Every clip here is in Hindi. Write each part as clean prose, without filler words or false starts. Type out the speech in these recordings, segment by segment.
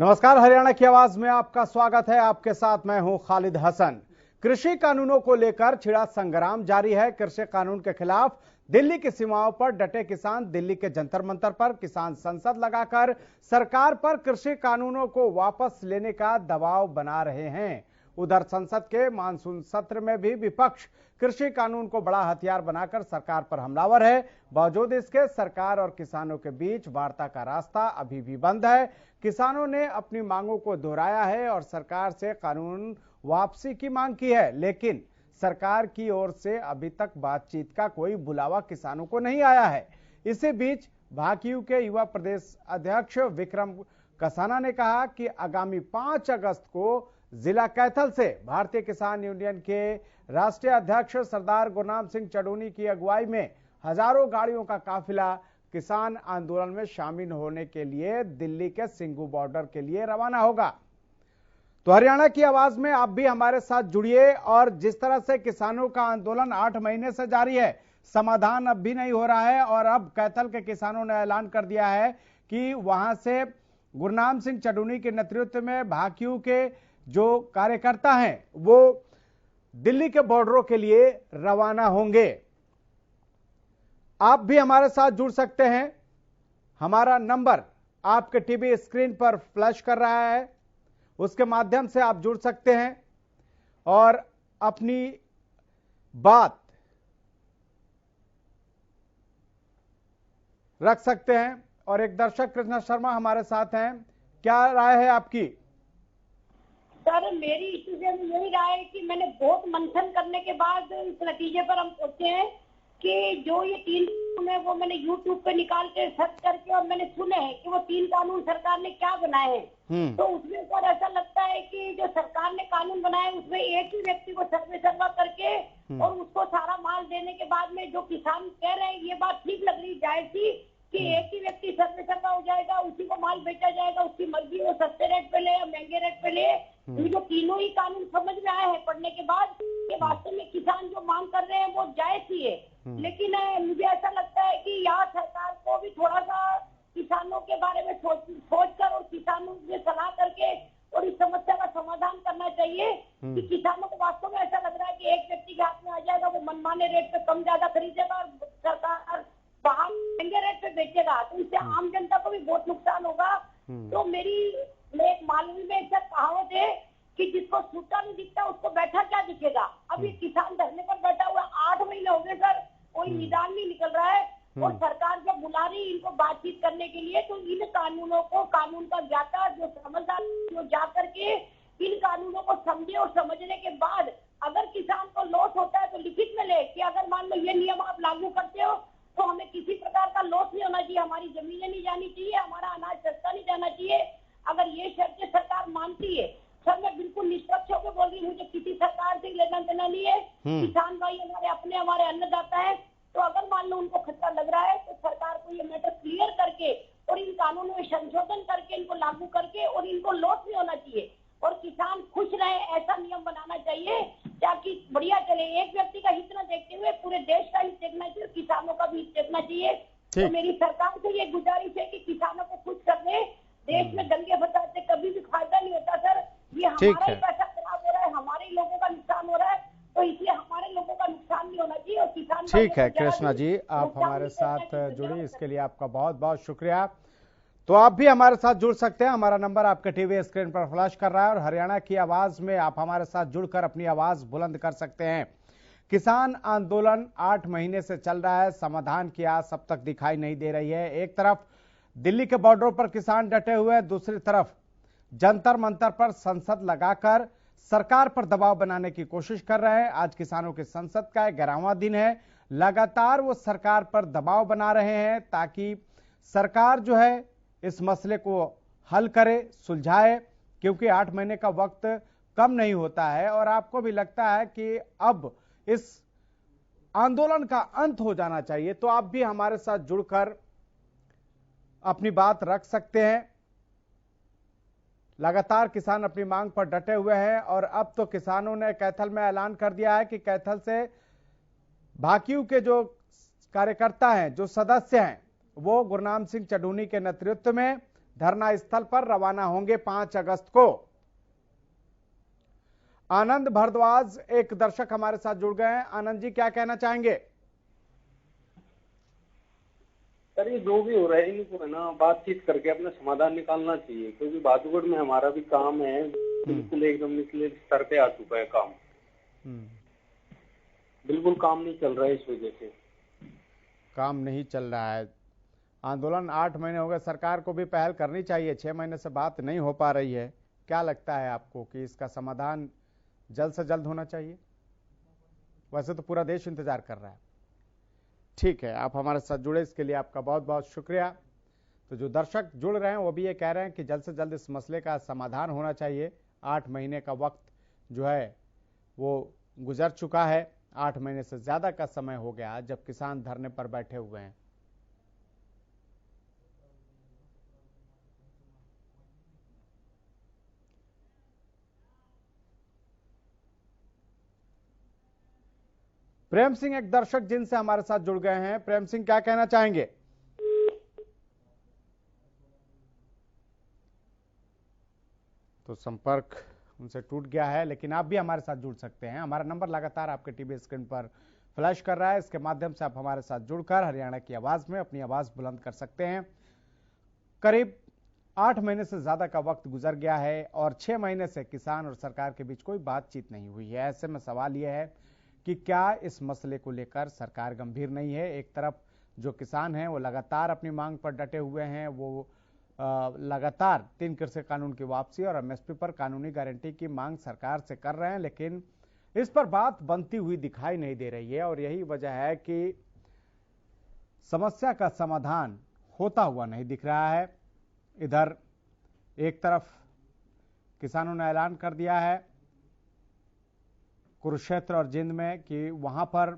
नमस्कार, हरियाणा की आवाज में आपका स्वागत है। आपके साथ मैं हूं खालिद हसन। कृषि कानूनों को लेकर छिड़ा संग्राम जारी है। कृषि कानून के खिलाफ दिल्ली की सीमाओं पर डटे किसान दिल्ली के जंतर मंतर पर किसान संसद लगाकर सरकार पर कृषि कानूनों को वापस लेने का दबाव बना रहे हैं। उधर संसद के मानसून सत्र में भी विपक्ष कृषि कानून को बड़ा हथियार बनाकर सरकार पर हमलावर है। बावजूद इसके सरकार और किसानों के बीच वार्ता का रास्ता अभी भी बंद है। किसानों ने अपनी मांगों को दोहराया है और सरकार से कानून वापसी की मांग की है, लेकिन सरकार की ओर से अभी तक बातचीत का कोई बुलावा किसानों को नहीं आया है। इसी बीच भाकियू के युवा प्रदेश अध्यक्ष विक्रम कसाना ने कहा कि आगामी 5 अगस्त को जिला कैथल से भारतीय किसान यूनियन के राष्ट्रीय अध्यक्ष सरदार गुरनाम सिंह चडूनी की अगुवाई में हजारों गाड़ियों का काफिला किसान आंदोलन में शामिल होने के लिए दिल्ली के सिंघू बॉर्डर के लिए रवाना होगा। तो हरियाणा की आवाज में आप भी हमारे साथ जुड़िए और जिस तरह से किसानों का आंदोलन 8 महीने से जारी है, समाधान अब भी नहीं हो रहा है और अब कैथल के किसानों ने ऐलान कर दिया है कि वहां से गुरनाम सिंह चडूनी के नेतृत्व में भाकियू के जो कार्यकर्ता हैं वो दिल्ली के बॉर्डरों के लिए रवाना होंगे। आप भी हमारे साथ जुड़ सकते हैं। हमारा नंबर आपके टीवी स्क्रीन पर फ्लैश कर रहा है, उसके माध्यम से आप जुड़ सकते हैं और अपनी बात रख सकते हैं। और एक दर्शक कृष्णा शर्मा हमारे साथ हैं, क्या राय है आपकी? सर, मेरी इस विषय में यही राय है कि मैंने बहुत मंथन करने के बाद इस नतीजे पर हम पहुंचे हैं कि जो ये 3 कानून है वो मैंने YouTube पे निकाल के सर्च करके और मैंने सुने हैं कि वो 3 कानून सरकार ने क्या बनाए हैं। तो उसमें सर ऐसा लगता है कि जो सरकार ने कानून बनाए उसमें एक ही व्यक्ति को सर्वे सर्वा करके और उसको सारा माल देने के बाद में जो किसान कह रहे हैं ये बात ठीक लग रही, जायज थी कि एक ही व्यक्ति सर्वे सर्वा हो जाएगा, उसी को माल बेचा जाएगा, उसकी मर्जी वो सस्ते रेट पे ले या महंगे रेट पे ले। जो तीनों ही कानून समझ में आए हैं पढ़ने के बाद कि वास्तव में किसान जो मांग कर रहे हैं वो जायज ही है। लेकिन मुझे ऐसा लगता है कि यहाँ सरकार को भी थोड़ा सा किसानों के बारे में सोचकर और किसानों से सलाह करके और इस समस्या का समाधान करना चाहिए कि किसानों को वास्तव में ऐसा लग रहा है कि एक व्यक्ति के हाथ में आ जाएगा, वो मनमाने रेट पे कम ज्यादा खरीदेगा और सरकार बाहर महंगे रेट पे बेचेगा, तो इससे आम जनता को भी बहुत नुकसान होगा। तो मेरी एक मालवी में ऐसा कहावत है कि जिसको सूटा नहीं दिखता उसको बैठा क्या दिखेगा। अब ये किसान धरने पर बैठा हुआ 8 महीने हो गए सर, कोई निदान नहीं निकल रहा है और सरकार जब बुला रही इनको बातचीत करने के लिए तो इन कानूनों को, कानून का ज्ञाता जो समझदार जो जा करके इन कानूनों को समझे और समझने के बाद अगर किसान को लॉस होता है तो लिखित में ले कि अगर मान लो ये नियम आप लागू करते हो तो हमें किसी प्रकार का लॉस नहीं होना चाहिए, हमारी जमीनें नहीं जानी चाहिए, हमारा अनाज सस्ता नहीं जाना चाहिए। अगर ये शर्तें सरकार मानती है, सर मैं बिल्कुल निष्पक्ष होकर बोल रही हूँ, मुझे किसी सरकार से लेना देना नहीं है। किसान भाई हमारे अन्नदाता है, तो अगर मान लो उनको खतरा लग रहा है तो सरकार को ये मैटर क्लियर करके और इन कानूनों में संशोधन करके इनको लागू करके और इनको लॉस नहीं होना चाहिए और किसान खुश रहे, ऐसा नियम बनाना चाहिए ताकि बढ़िया चले। एक व्यक्ति का हित न देखते हुए पूरे देश का हित देखना चाहिए, किसानों का भी हित देखना चाहिए। तो मेरी सरकार से ये गुजारिश है कि किसानों को खुश कर दे। देश में दंगे फसाद से कभी भी फायदा नहीं होता सर, ये हमारा ही पैसा खराब हो रहा है, हमारे ही लोगों का नुकसान हो रहा है, तो इसलिए हमारे लोगों का नुकसान नहीं होना चाहिए और किसान। ठीक है कृष्णा जी, आप हमारे साथ जुड़ी, इसके लिए आपका बहुत बहुत शुक्रिया। तो आप भी हमारे साथ जुड़ सकते हैं, हमारा नंबर आपके टीवी स्क्रीन पर फ्लैश कर रहा है और हरियाणा की आवाज में आप हमारे साथ जुड़कर अपनी आवाज बुलंद कर सकते हैं। किसान आंदोलन 8 महीने से चल रहा है, समाधान की आस अब तक दिखाई नहीं दे रही है। एक तरफ दिल्ली के बॉर्डरों पर किसान डटे हुए हैं, दूसरी तरफ जंतर मंतर पर संसद लगाकर सरकार पर दबाव बनाने की कोशिश कर रहे हैं। आज किसानों की संसद का 11वां दिन है, लगातार वो सरकार पर दबाव बना रहे हैं ताकि सरकार जो है इस मसले को हल करे, सुलझाए, क्योंकि 8 महीने का वक्त कम नहीं होता है और आपको भी लगता है कि अब इस आंदोलन का अंत हो जाना चाहिए। तो आप भी हमारे साथ जुड़कर अपनी बात रख सकते हैं। लगातार किसान अपनी मांग पर डटे हुए हैं और अब तो किसानों ने कैथल में ऐलान कर दिया है कि कैथल से भाकियू के जो कार्यकर्ता हैं, जो सदस्य हैं, वो गुरनाम सिंह चडूनी के नेतृत्व में धरना स्थल पर रवाना होंगे 5 अगस्त को। आनंद भारद्वाज एक दर्शक हमारे साथ जुड़ गए हैं। आनंद जी, क्या कहना चाहेंगे? सर, ये जो भी हो रहा है इनको है ना बातचीत करके अपना समाधान निकालना चाहिए, क्योंकि बादुगढ़ में हमारा भी काम है, बिल्कुल एकदम निचले स्तर पे आ चुका है काम। बिल्कुल काम नहीं चल रहा है, इस वजह से काम नहीं चल रहा है। आंदोलन 8 महीने हो गए, सरकार को भी पहल करनी चाहिए। 6 महीने से बात नहीं हो पा रही है। क्या लगता है आपको कि इसका समाधान जल्द से जल्द होना चाहिए? वैसे तो पूरा देश इंतजार कर रहा है। ठीक है, आप हमारे साथ जुड़े, इसके लिए आपका बहुत बहुत शुक्रिया। तो जो दर्शक जुड़ रहे हैं वो भी ये कह रहे हैं कि जल्द से जल्द इस मसले का समाधान होना चाहिए। 8 महीने का वक्त जो है वो गुजर चुका है। 8 महीने से ज्यादा का समय हो गया जब किसान धरने पर बैठे हुए हैं। प्रेम सिंह एक दर्शक जिनसे हमारे साथ जुड़ गए हैं। प्रेम सिंह, क्या कहना चाहेंगे? तो संपर्क उनसे टूट गया है, लेकिन आप भी हमारे साथ जुड़ सकते हैं। हमारा नंबर लगातार आपके टीवी स्क्रीन पर फ्लैश कर रहा है। इसके माध्यम से आप हमारे साथ जुड़कर हरियाणा की आवाज में अपनी आवाज बुलंद कर सकते हैं। करीब 8 महीने से ज्यादा का वक्त गुजर गया है और 6 महीने से किसान और सरकार के बीच कोई बातचीत नहीं हुई है। ऐसे में सवाल यह है कि क्या इस मसले को लेकर सरकार गंभीर नहीं है? एक तरफ जो किसान हैं वो लगातार अपनी मांग पर डटे हुए हैं, वो लगातार 3 कृषि कानून की वापसी और एमएसपी पर कानूनी गारंटी की मांग सरकार से कर रहे हैं, लेकिन इस पर बात बनती हुई दिखाई नहीं दे रही है। और यही वजह है कि समस्या का समाधान होता हुआ नहीं दिख रहा है। इधर एक तरफ किसानों ने ऐलान कर दिया है कुरुक्षेत्र और जिंद में कि वहां पर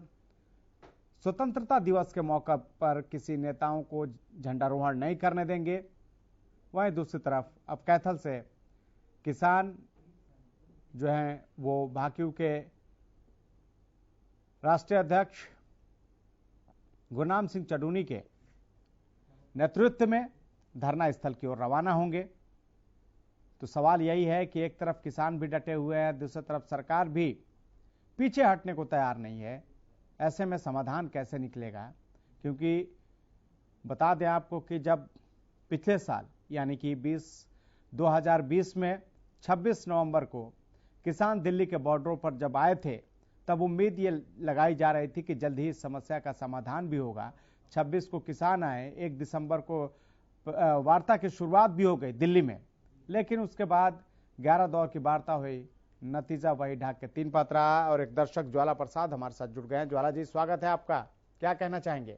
स्वतंत्रता दिवस के मौके पर किसी नेताओं को झंडारोहण नहीं करने देंगे। वहीं दूसरी तरफ अब कैथल से किसान जो हैं वो भाकियू के राष्ट्रीय अध्यक्ष गुरनाम सिंह चडूनी के नेतृत्व में धरना स्थल की ओर रवाना होंगे। तो सवाल यही है कि एक तरफ किसान भी डटे हुए हैं, दूसरी तरफ सरकार भी पीछे हटने को तैयार नहीं है। ऐसे में समाधान कैसे निकलेगा? क्योंकि बता दें आपको कि जब पिछले साल यानी कि 2020 में 26 नवंबर को किसान दिल्ली के बॉर्डरों पर जब आए थे, तब उम्मीद ये लगाई जा रही थी कि जल्द ही इस समस्या का समाधान भी होगा। 26 को किसान आए, 1 दिसंबर को वार्ता की शुरुआत भी हो गई दिल्ली में, लेकिन उसके बाद 11 दौर की वार्ता हुई, नतीजा वही ढाक के 3 पात रहा। और एक दर्शक ज्वाला प्रसाद हमारे साथ जुड़ गए हैं। ज्वाला जी, स्वागत है आपका, क्या कहना चाहेंगे?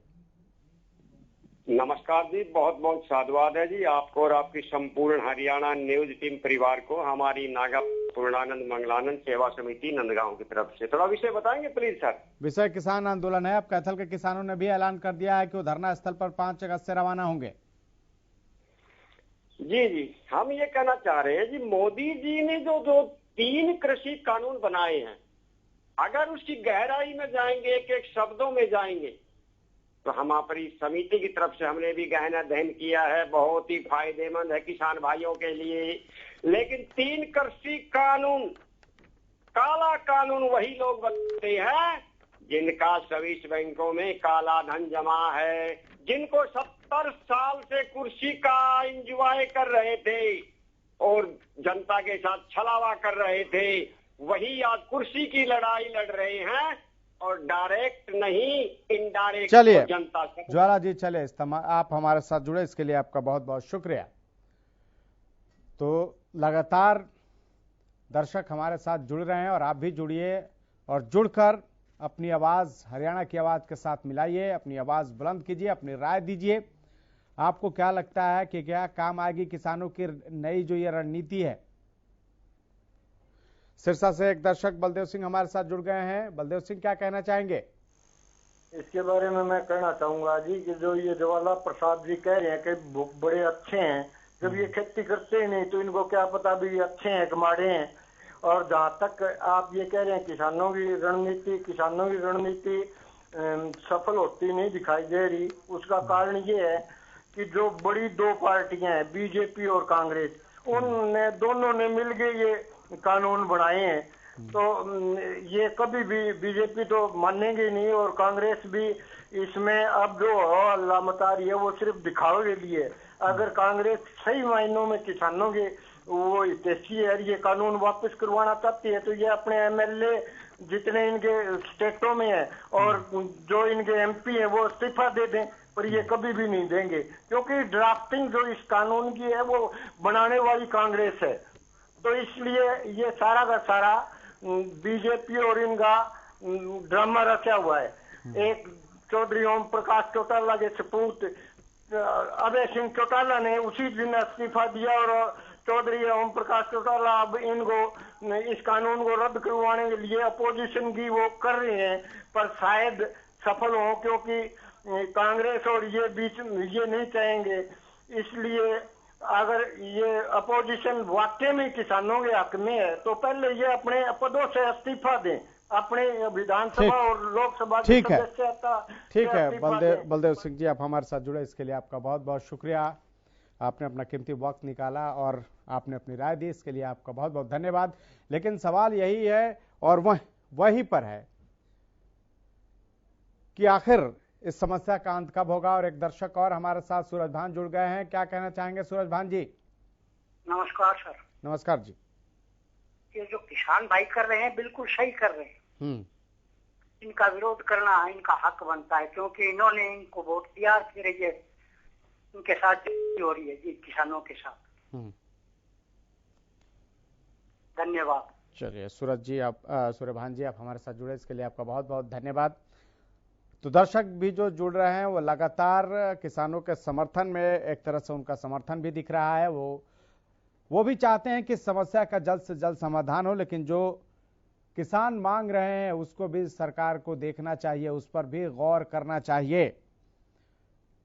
नमस्कार जी, बहुत बहुत साधुवाद है जी आपको और आपकी संपूर्ण हरियाणा न्यूज टीम परिवार को हमारी नागा पूर्णानंद मंगलानंद सेवा समिति नंदगांव की तरफ से। थोड़ा विषय बताएंगे प्लीज सर। विषय किसान आंदोलन है। अब कैथल के किसानों ने भी ऐलान कर दिया है कि वो धरना स्थल पर 5 अगस्त से रवाना होंगे। जी, हम ये कहना चाह रहे हैं जी, मोदी जी ने जो 3 कृषि कानून बनाए हैं, अगर उसकी गहराई में जाएंगे, एक एक शब्दों में जाएंगे, तो हमारी समिति की तरफ से हमने भी गहन अध्ययन किया है, बहुत ही फायदेमंद है किसान भाइयों के लिए। लेकिन 3 कृषि कानून, काला कानून वही लोग बनते हैं जिनका स्विस बैंकों में काला धन जमा है, जिनको 70 साल से कुर्सी का एंजॉय कर रहे थे और जनता के साथ छलावा कर रहे थे, वही आज कुर्सी की लड़ाई लड़ रहे हैं और डायरेक्ट नहीं इनडायरेक्ट। चलिए जनता से ज्वाला जी, चले आप हमारे साथ जुड़े, इसके लिए आपका बहुत बहुत शुक्रिया। तो लगातार दर्शक हमारे साथ जुड़ रहे हैं और आप भी जुड़िए और जुड़कर अपनी आवाज हरियाणा की आवाज के साथ मिलाइए, अपनी आवाज बुलंद कीजिए, अपनी राय दीजिए। आपको क्या लगता है कि क्या काम आएगी किसानों की नई जो ये रणनीति है? सिरसा से एक दर्शक बलदेव सिंह हमारे साथ जुड़ गए हैं। बलदेव सिंह, क्या कहना चाहेंगे? इसके बारे में मैं कहना चाहूंगा जी कि जो ये ज्वाला प्रसाद जी कह रहे हैं कि बड़े अच्छे हैं, जब ये खेती करते ही नहीं तो इनको क्या पता भी ये अच्छे हैं कि माड़े हैं। और जहाँ तक आप ये कह रहे हैं किसानों की रणनीति सफल होती नहीं दिखाई दे रही, उसका कारण ये है कि जो बड़ी दो पार्टियां हैं बीजेपी और कांग्रेस, उनने दोनों ने मिलके ये कानून बनाए हैं। तो ये कभी भी बीजेपी तो मानेंगे नहीं और कांग्रेस भी इसमें अब जो अल्लाह मता रही है वो सिर्फ दिखावे के लिए। अगर कांग्रेस सही मायनों में किसानों के वो हितैषी है, ये कानून वापस करवाना चाहती है, तो ये अपने एमएलए जितने इनके स्टेटों में है और जो इनके एमपी है वो इस्तीफा दे दें, पर ये कभी भी नहीं देंगे, क्योंकि ड्राफ्टिंग जो इस कानून की है वो बनाने वाली कांग्रेस है। तो इसलिए ये सारा का सारा बीजेपी और इनका ड्रामा रचा हुआ है। एक चौधरी ओम प्रकाश चौटाला के सपूत अभय सिंह चौटाला ने उसी दिन इस्तीफा दिया और चौधरी ओम प्रकाश चौटाला अब इनको इस कानून को रद्द करवाने के लिए अपोजिशन की वो कर रहे हैं, पर शायद सफल हो, क्योंकि कांग्रेस और ये बीच ये नहीं चाहेंगे। इसलिए अगर ये अपोजिशन वाकई में किसानों के हक में है तो पहले ये अपने पदों से इस्तीफा दें, अपने विधानसभा और लोकसभा की सदस्यता। ठीक है बलदेव सिंह जी, आप हमारे साथ जुड़े इसके लिए आपका बहुत बहुत शुक्रिया। आपने अपना कीमती वक्त निकाला और आपने अपनी राय दी, इसके लिए आपका बहुत बहुत धन्यवाद। लेकिन सवाल यही है और वहीं पर है कि आखिर इस समस्या का अंत कब होगा। और एक दर्शक और हमारे साथ सूरज भान जुड़ गए हैं, क्या कहना चाहेंगे सूरज भान जी? नमस्कार सर। नमस्कार जी। ये जो किसान भाई कर रहे हैं बिल्कुल सही कर रहे हैं। इनका विरोध करना इनका हक बनता है, क्योंकि इन्होंने इनको वोट दिया, फिर ये इनके साथ हो रही है जी, किसानों के साथ। धन्यवाद। चलिए सूरज जी, आप सूर्यभान जी, आप हमारे साथ जुड़े, इसके लिए आपका बहुत बहुत धन्यवाद। तो दर्शक भी जो जुड़ रहे हैं वो लगातार किसानों के समर्थन में, एक तरह से उनका समर्थन भी दिख रहा है। वो भी चाहते हैं कि समस्या का जल्द से जल्द समाधान हो, लेकिन जो किसान मांग रहे हैं उसको भी सरकार को देखना चाहिए, उस पर भी गौर करना चाहिए,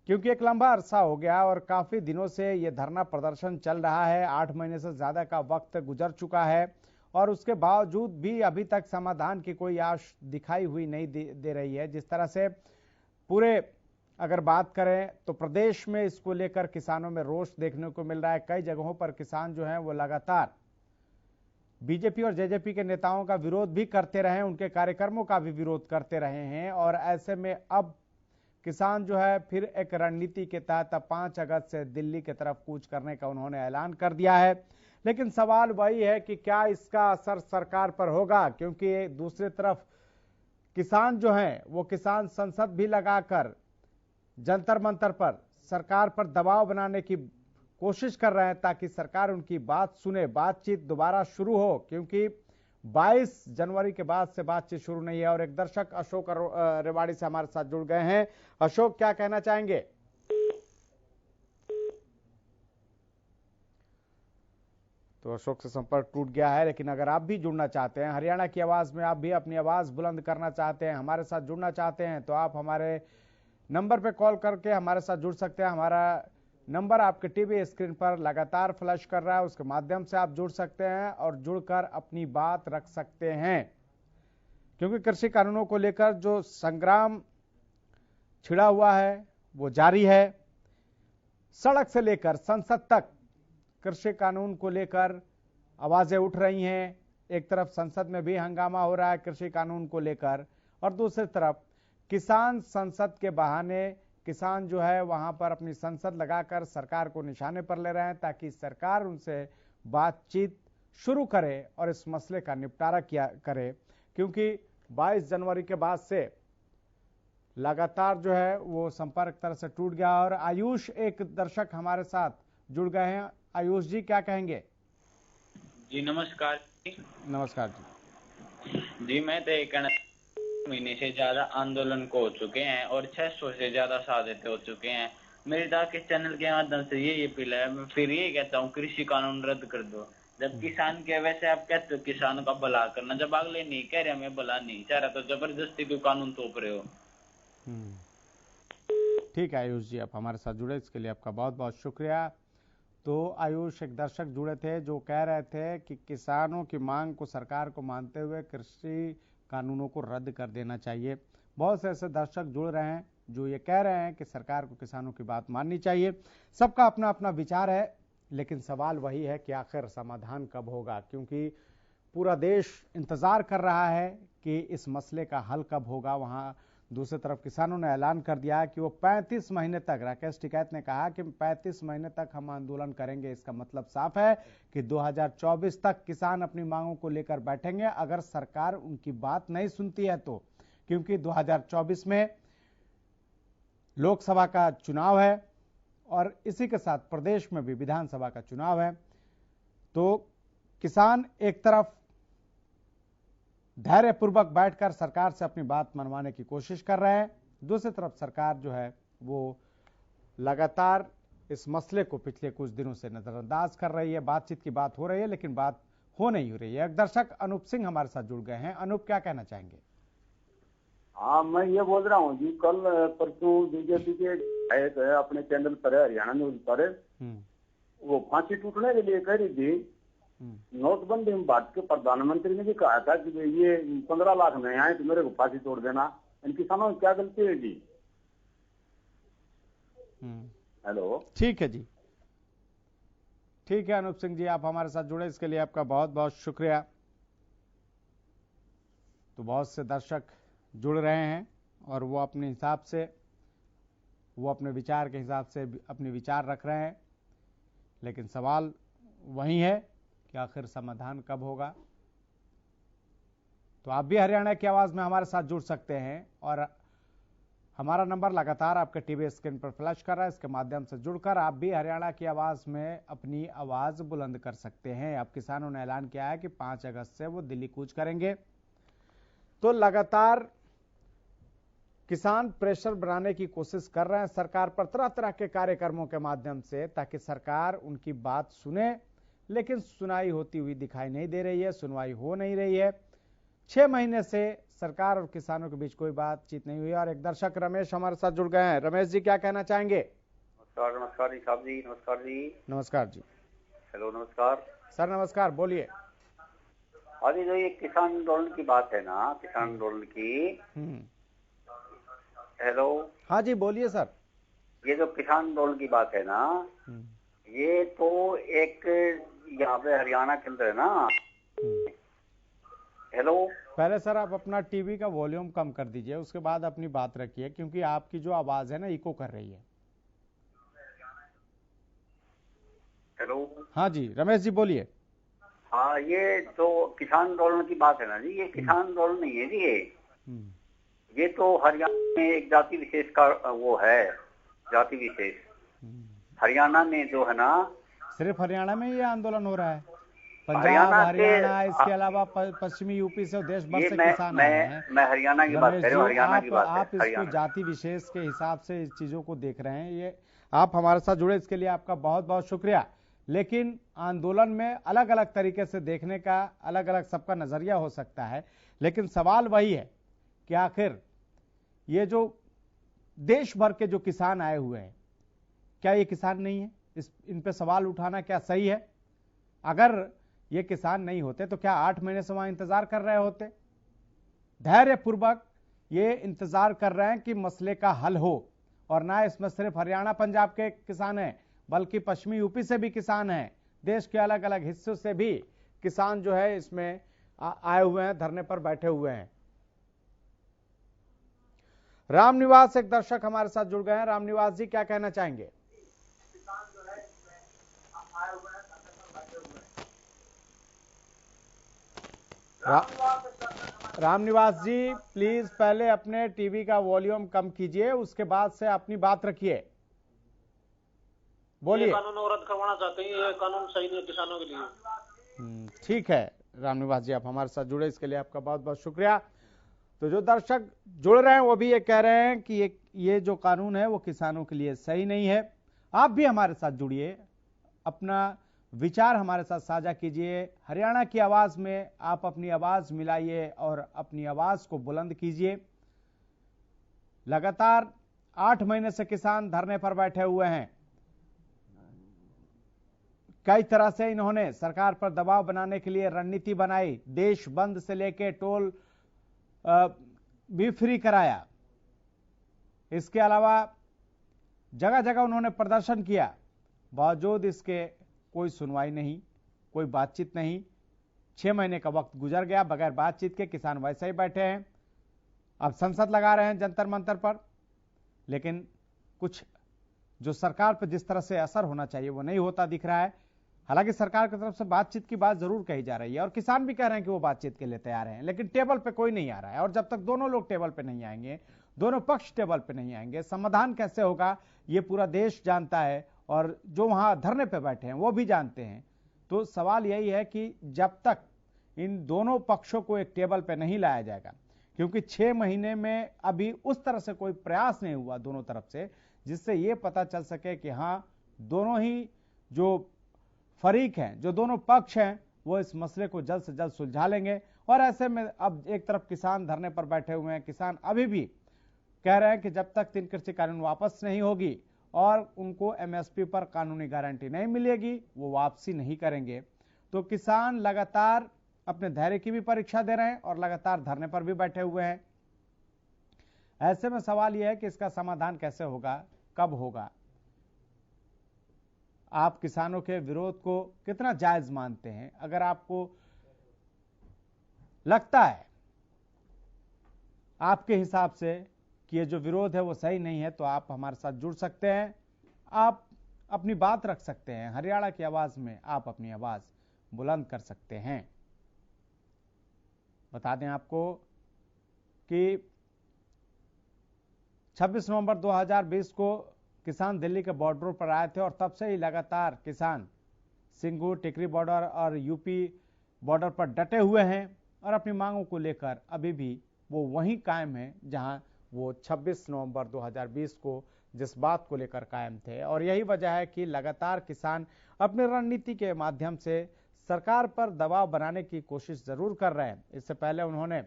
क्योंकि एक लंबा अरसा हो गया और काफी दिनों से ये धरना प्रदर्शन चल रहा है। 8 महीने से ज्यादा का वक्त गुजर चुका है और उसके बावजूद भी अभी तक समाधान की कोई आश दिखाई हुई नहीं दे रही है। जिस तरह से पूरे अगर बात करें तो प्रदेश में इसको लेकर किसानों में रोष देखने को मिल रहा है। कई जगहों पर किसान जो हैं वो लगातार बीजेपी और जेजेपी के नेताओं का विरोध भी करते रहे, उनके कार्यक्रमों का भी विरोध करते रहे हैं। और ऐसे में अब किसान जो है फिर एक रणनीति के तहत 5 अगस्त से दिल्ली की तरफ कूच करने का उन्होंने ऐलान कर दिया है। लेकिन सवाल वही है कि क्या इसका असर सरकार पर होगा, क्योंकि दूसरी तरफ किसान जो हैं वो किसान संसद भी लगाकर जंतर मंतर पर सरकार पर दबाव बनाने की कोशिश कर रहे हैं ताकि सरकार उनकी बात सुने, बातचीत दोबारा शुरू हो, क्योंकि 22 जनवरी के बाद से बातचीत शुरू नहीं है। और एक दर्शक अशोक रेवाड़ी से हमारे साथ जुड़ गए हैं। अशोक, क्या कहना चाहेंगे? तो अशोक से संपर्क टूट गया है, लेकिन अगर आप भी जुड़ना चाहते हैं, हरियाणा की आवाज में आप भी अपनी आवाज बुलंद करना चाहते हैं, हमारे साथ जुड़ना चाहते हैं, तो आप हमारे नंबर पे कॉल करके हमारे साथ जुड़ सकते हैं। हमारा नंबर आपके टीवी स्क्रीन पर लगातार फ्लैश कर रहा है, उसके माध्यम से आप जुड़ सकते हैं और जुड़कर अपनी बात रख सकते हैं, क्योंकि कृषि कानूनों को लेकर जो संग्राम छिड़ा हुआ है वो जारी है। सड़क से लेकर संसद तक कृषि कानून को लेकर आवाजें उठ रही हैं। एक तरफ संसद में भी हंगामा हो रहा है कृषि कानून को लेकर, और दूसरी तरफ किसान संसद के बहाने किसान जो है वहां पर अपनी संसद लगाकर सरकार को निशाने पर ले रहे हैं ताकि सरकार उनसे बातचीत शुरू करे और इस मसले का निपटारा करे, क्योंकि 22 जनवरी के बाद से लगातार जो है वो संपर्क तरह से टूट गया। और आयुष एक दर्शक हमारे साथ जुड़ गए हैं। आयुष जी, क्या कहेंगे? जी नमस्कार। नमस्कार जी, मैं तो एक महीने से ज्यादा आंदोलन को हो चुके हैं और 600 से ज्यादा साझेते हो चुके हैं। मेरी के चैनल के माध्यम से ये अपील है, मैं फिर ये कहता हूँ कृषि कानून रद्द कर दो। जब किसान के वैसे आप कहते हो किसान का भला करना, जब अगले नहीं कह रहे हमें भला नहीं चाह रहा तो जबरदस्ती कोई कानून थोप रहे हो। ठीक है आयुष जी, आप हमारे साथ जुड़े, इसके लिए आपका बहुत बहुत शुक्रिया। तो आयुष एक दर्शक जुड़े थे जो कह रहे थे कि किसानों की मांग को सरकार को मानते हुए कृषि कानूनों को रद्द कर देना चाहिए। बहुत से ऐसे दर्शक जुड़ रहे हैं जो ये कह रहे हैं कि सरकार को किसानों की बात माननी चाहिए। सबका अपना अपना विचार है, लेकिन सवाल वही है कि आखिर समाधान कब होगा, क्योंकि पूरा देश इंतजार कर रहा है कि इस मसले का हल कब होगा। वहां दूसरी तरफ किसानों ने ऐलान कर दिया है कि वो 35 महीने तक, राकेश टिकैत ने कहा कि 35 महीने तक हम आंदोलन करेंगे। इसका मतलब साफ है कि 2024 तक किसान अपनी मांगों को लेकर बैठेंगे, अगर सरकार उनकी बात नहीं सुनती है तो, क्योंकि 2024 में लोकसभा का चुनाव है और इसी के साथ प्रदेश में भी विधानसभा का चुनाव है। तो किसान एक तरफ धैर्यपूर्वक बैठकर सरकार से अपनी बात मनवाने की कोशिश कर रहे हैं, दूसरी तरफ सरकार जो है वो लगातार इस मसले को पिछले कुछ दिनों से नजरअंदाज कर रही है। बातचीत की बात हो रही है, लेकिन बात हो नहीं रही है। एक दर्शक अनूप सिंह हमारे साथ जुड़ गए हैं। अनूप, क्या कहना चाहेंगे? हाँ, मैं ये बोल रहा हूँ जी, कल परसों बीजेपी के विधायक अपने चैनल पर हरियाणा न्यूज पर वो फांसी टूटने के लिए कह रही थी। नोटबंदी में भारत के प्रधानमंत्री ने भी कहा था कि ये 15 लाख नहीं आए तो मेरे को फांसी तोड़ देना। इन किसानों में क्या गलती है जी? हेलो, ठीक है जी, ठीक है अनूप सिंह जी, आप हमारे साथ जुड़े, इसके लिए आपका बहुत बहुत शुक्रिया। तो बहुत से दर्शक जुड़ रहे हैं और वो अपने हिसाब से, वो अपने विचार के हिसाब से अपने विचार रख रहे हैं, लेकिन सवाल वही है कि आखिर समाधान कब होगा। तो आप भी हरियाणा की आवाज में हमारे साथ जुड़ सकते हैं और हमारा नंबर लगातार आपके टीवी स्क्रीन पर फ्लैश कर रहा है। इसके माध्यम से जुड़कर आप भी हरियाणा की आवाज में अपनी आवाज बुलंद कर सकते हैं। अब किसानों ने ऐलान किया है कि 5 अगस्त से वो दिल्ली कूच करेंगे। तो लगातार किसान प्रेशर बनाने की कोशिश कर रहे हैं सरकार पर तरह तरह के कार्यक्रमों के माध्यम से, ताकि सरकार उनकी बात सुने, लेकिन सुनाई होती हुई दिखाई नहीं दे रही है, सुनवाई हो नहीं रही है। 6 महीने से सरकार और किसानों के बीच कोई बातचीत नहीं हुई। और एक दर्शक रमेश हमारे साथ जुड़ गए हैं। रमेश जी, क्या कहना चाहेंगे? नमस्कार। नमस्कार जी साहब जी। नमस्कार जी। नमस्कार जी। हेलो, नमस्कार सर। नमस्कार, बोलिए। हाँ जी, जो ये किसान आंदोलन की बात है ना, किसान आंदोलन की। हेलो, हाँ जी, बोलिए सर। ये जो किसान आंदोलन की बात है ना, ये तो एक यहाँ पे हरियाणा के अंदर है ना। हेलो, पहले सर आप अपना टीवी का वॉल्यूम कम कर दीजिए, उसके बाद अपनी बात रखिए, क्योंकि आपकी जो आवाज है ना इको कर रही है। हेलो, हाँ जी रमेश जी, बोलिए। हाँ, ये तो किसान आंदोलन की बात है ना जी, ये किसान आंदोलन नहीं है जी। ये तो हरियाणा में एक जाति विशेष का वो है, जाति विशेष। हरियाणा में जो है ना, सिर्फ हरियाणा में ये आंदोलन हो रहा है? पंजाब, हरियाणा, इसके अलावा पश्चिमी यूपी से देश भर से किसान आए हैं। मैं हरियाणा की बात कर रहा हूँ, हरियाणा की बात है। आप इसको जाति विशेष के हिसाब से इस चीजों को देख रहे हैं। ये आप हमारे साथ जुड़े, इसके लिए आपका बहुत बहुत शुक्रिया। लेकिन आंदोलन में अलग अलग तरीके से देखने का, अलग अलग सबका नजरिया हो सकता है, लेकिन सवाल वही है कि आखिर ये जो देश भर के जो किसान आए हुए हैं, क्या ये किसान नहीं है? इन पे सवाल उठाना क्या सही है? अगर ये किसान नहीं होते तो क्या 8 महीने से वहां इंतजार कर रहे होते? धैर्यपूर्वक ये इंतजार कर रहे हैं कि मसले का हल हो। और ना इसमें सिर्फ हरियाणा पंजाब के किसान हैं, बल्कि पश्चिमी यूपी से भी किसान हैं, देश के अलग अलग हिस्सों से भी किसान जो है इसमें आए हुए हैं, धरने पर बैठे हुए हैं। रामनिवास एक दर्शक हमारे साथ जुड़ गए हैं। रामनिवास जी, क्या कहना चाहेंगे? रामनिवास जी, प्लीज पहले अपने टीवी का वॉल्यूम कम कीजिए, उसके बाद से अपनी बात रखिए, बोलिए। कानून और रद्द करवाना चाहते हैं, ये कानून सही नहीं है किसानों के लिए। ठीक है रामनिवास जी, आप हमारे साथ जुड़े, इसके लिए आपका बहुत बहुत शुक्रिया। तो जो दर्शक जुड़ रहे हैं वो भी ये कह रहे हैं कि ये जो कानून है वो किसानों के लिए सही नहीं है। आप भी हमारे साथ जुड़िए, अपना विचार हमारे साथ साझा कीजिए। हरियाणा की आवाज में आप अपनी आवाज मिलाइए और अपनी आवाज को बुलंद कीजिए। लगातार 8 महीने से किसान धरने पर बैठे हुए हैं। कई तरह से इन्होंने सरकार पर दबाव बनाने के लिए रणनीति बनाई, देश बंद से लेके टोल भी फ्री कराया, इसके अलावा जगह जगह उन्होंने प्रदर्शन किया, बावजूद इसके कोई सुनवाई नहीं, कोई बातचीत नहीं। 6 महीने का वक्त गुजर गया, बगैर बातचीत के किसान वैसे ही बैठे हैं। अब संसद लगा रहे हैं जंतर मंतर पर, लेकिन कुछ जो सरकार पर जिस तरह से असर होना चाहिए वो नहीं होता दिख रहा है। हालांकि सरकार की तरफ से बातचीत की बात जरूर कही जा रही है और किसान भी कह रहे हैं कि वो बातचीत के लिए तैयार हैं, लेकिन टेबल पे कोई नहीं आ रहा है। और जब तक दोनों लोग टेबल पे नहीं आएंगे, दोनों पक्ष टेबल पे नहीं आएंगे, समाधान कैसे होगा ये पूरा देश जानता है और जो वहां धरने पे बैठे हैं वो भी जानते हैं। तो सवाल यही है कि जब तक इन दोनों पक्षों को एक टेबल पे नहीं लाया जाएगा, क्योंकि 6 महीने में अभी उस तरह से कोई प्रयास नहीं हुआ दोनों तरफ से जिससे ये पता चल सके कि हाँ, दोनों ही जो फरीक हैं, जो दोनों पक्ष हैं, वो इस मसले को जल्द से जल्द सुलझा लेंगे। और ऐसे में अब एक तरफ किसान धरने पर बैठे हुए हैं, किसान अभी भी कह रहे हैं कि जब तक 3 कृषि कानून वापस नहीं होगी और उनको एमएसपी पर कानूनी गारंटी नहीं मिलेगी, वो वापसी नहीं करेंगे। तो किसान लगातार अपने धैर्य की भी परीक्षा दे रहे हैं और लगातार धरने पर भी बैठे हुए हैं। ऐसे में सवाल यह है कि इसका समाधान कैसे होगा, कब होगा। आप किसानों के विरोध को कितना जायज मानते हैं? अगर आपको लगता है आपके हिसाब से कि ये जो विरोध है वो सही नहीं है, तो आप हमारे साथ जुड़ सकते हैं, आप अपनी बात रख सकते हैं। हरियाणा की आवाज में आप अपनी आवाज बुलंद कर सकते हैं। बता दें आपको कि 26 नवंबर 2020 को किसान दिल्ली के बॉर्डरों पर आए थे और तब से ही लगातार किसान सिंगू, टिकरी बॉर्डर और यूपी बॉर्डर पर डटे हुए हैं और अपनी मांगों को लेकर अभी भी वो वहीं कायम है जहां वो 26 नवंबर 2020 को जिस बात को लेकर कायम थे। और यही वजह है कि लगातार किसान अपनी रणनीति के माध्यम से सरकार पर दबाव बनाने की कोशिश जरूर कर रहे हैं। इससे पहले उन्होंने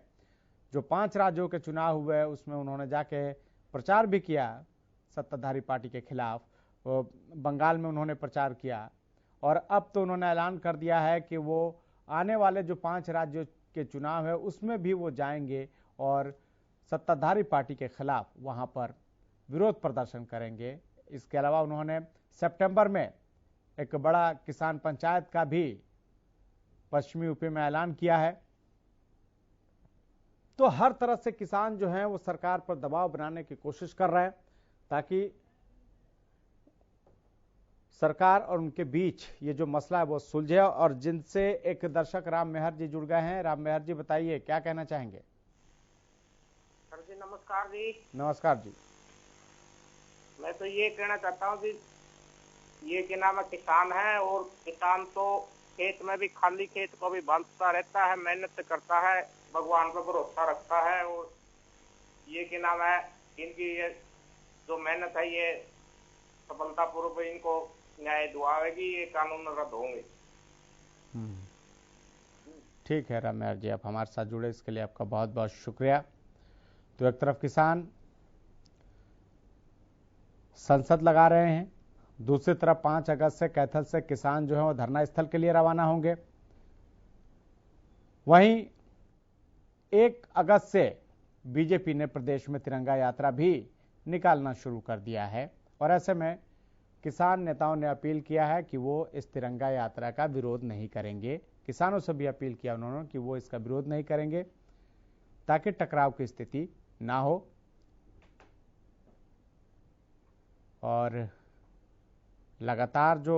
जो 5 राज्यों के चुनाव हुए उसमें उन्होंने जाके प्रचार भी किया सत्ताधारी पार्टी के खिलाफ। बंगाल में उन्होंने प्रचार किया और अब तो उन्होंने ऐलान कर दिया है कि वो आने वाले जो 5 राज्यों के चुनाव है उसमें भी वो जाएंगे और सत्ताधारी पार्टी के खिलाफ वहां पर विरोध प्रदर्शन करेंगे। इसके अलावा उन्होंने सितंबर में एक बड़ा किसान पंचायत का भी पश्चिमी यूपी में ऐलान किया है। तो हर तरह से किसान जो हैं वो सरकार पर दबाव बनाने की कोशिश कर रहे हैं ताकि सरकार और उनके बीच ये जो मसला है वो सुलझे। और जिनसे एक दर्शक राम मेहर जी जुड़ गए हैं। राम मेहर जी, बताइए क्या कहना चाहेंगे? सर जी नमस्कार जी। नमस्कार जी। मैं तो ये कहना चाहता हूँ कि ये क्या नाम है, किसान है और किसान तो खेत में भी खाली खेत को भी बांधता रहता है, मेहनत करता है, भगवान पर भरोसा रखता है और ये क्या नाम है, इनकी ये जो मेहनत है ये सफलतापूर्वक इनको न्याय दुआएगी, ये कानून रद्द होंगे। ठीक है राम मेहर जी, आप हमारे साथ जुड़े इसके लिए आपका बहुत बहुत शुक्रिया। तो एक तरफ किसान संसद लगा रहे हैं, दूसरी तरफ 5 अगस्त से कैथल से किसान जो है वो धरना स्थल के लिए रवाना होंगे। वहीं 1 अगस्त से बीजेपी ने प्रदेश में तिरंगा यात्रा भी निकालना शुरू कर दिया है और ऐसे में किसान नेताओं ने अपील किया है कि वो इस तिरंगा यात्रा का विरोध नहीं करेंगे। किसानों से भी अपील किया उन्होंने कि वो इसका विरोध नहीं करेंगे ताकि टकराव की स्थिति ना हो। और लगातार जो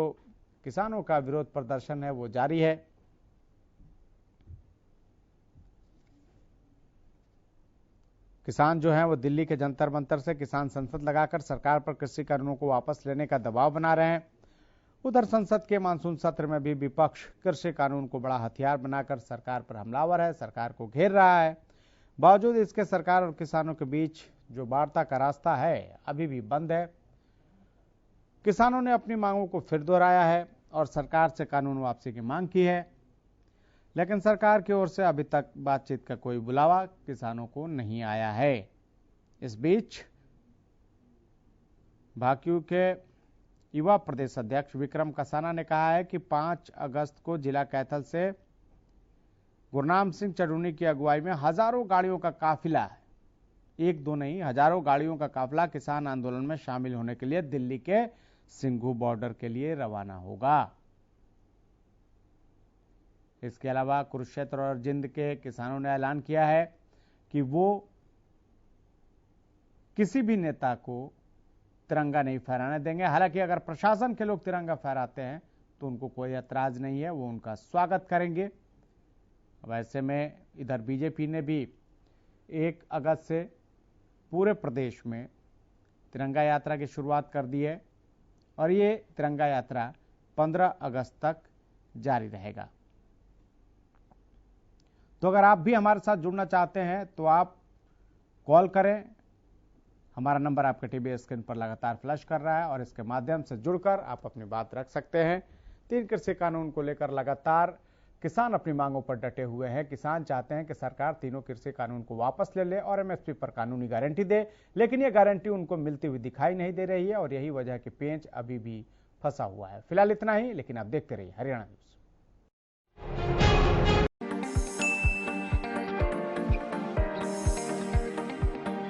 किसानों का विरोध प्रदर्शन है वो जारी है। किसान जो हैं वो दिल्ली के जंतर मंतर से किसान संसद लगाकर सरकार पर कृषि कानूनों को वापस लेने का दबाव बना रहे हैं। उधर संसद के मानसून सत्र में भी विपक्ष कृषि कानून को बड़ा हथियार बनाकर सरकार पर हमलावर है, सरकार को घेर रहा है। बावजूद इसके सरकार और किसानों के बीच जो वार्ता का रास्ता है अभी भी बंद है। किसानों ने अपनी मांगों को फिर दोहराया है और सरकार से कानून वापसी की मांग की है, लेकिन सरकार की ओर से अभी तक बातचीत का कोई बुलावा किसानों को नहीं आया है। इस बीच भाकियू के युवा प्रदेश अध्यक्ष विक्रम कसाना ने कहा है कि 5 अगस्त को जिला कैथल से गुरनाम सिंह चडूनी की अगुवाई में हजारों गाड़ियों का काफिला एक दो नहीं, हजारों गाड़ियों का काफिला किसान आंदोलन में शामिल होने के लिए दिल्ली के सिंघू बॉर्डर के लिए रवाना होगा। इसके अलावा कुरुक्षेत्र और जिंद के किसानों ने ऐलान किया है कि वो किसी भी नेता को तिरंगा नहीं फहराने देंगे। हालांकि अगर प्रशासन के लोग तिरंगा फहराते हैं तो उनको कोई ऐतराज नहीं है, वो उनका स्वागत करेंगे। वैसे में इधर बीजेपी ने भी 1 अगस्त से पूरे प्रदेश में तिरंगा यात्रा की शुरुआत कर दी है और ये तिरंगा यात्रा 15 अगस्त तक जारी रहेगा। तो अगर आप भी हमारे साथ जुड़ना चाहते हैं तो आप कॉल करें। हमारा नंबर आपके टीवी स्क्रीन पर लगातार फ्लैश कर रहा है और इसके माध्यम से जुड़कर आप अपनी बात रख सकते हैं। 3 कृषि कानून को लेकर लगातार किसान अपनी मांगों पर डटे हुए हैं। किसान चाहते हैं कि सरकार तीनों कृषि कानून को वापस ले ले और एमएसपी पर कानूनी गारंटी दे, लेकिन यह गारंटी उनको मिलती हुई दिखाई नहीं दे रही है और यही वजह कि पेंच अभी भी फंसा हुआ है। फिलहाल इतना ही, लेकिन आप देखते रहिए हरियाणा न्यूज।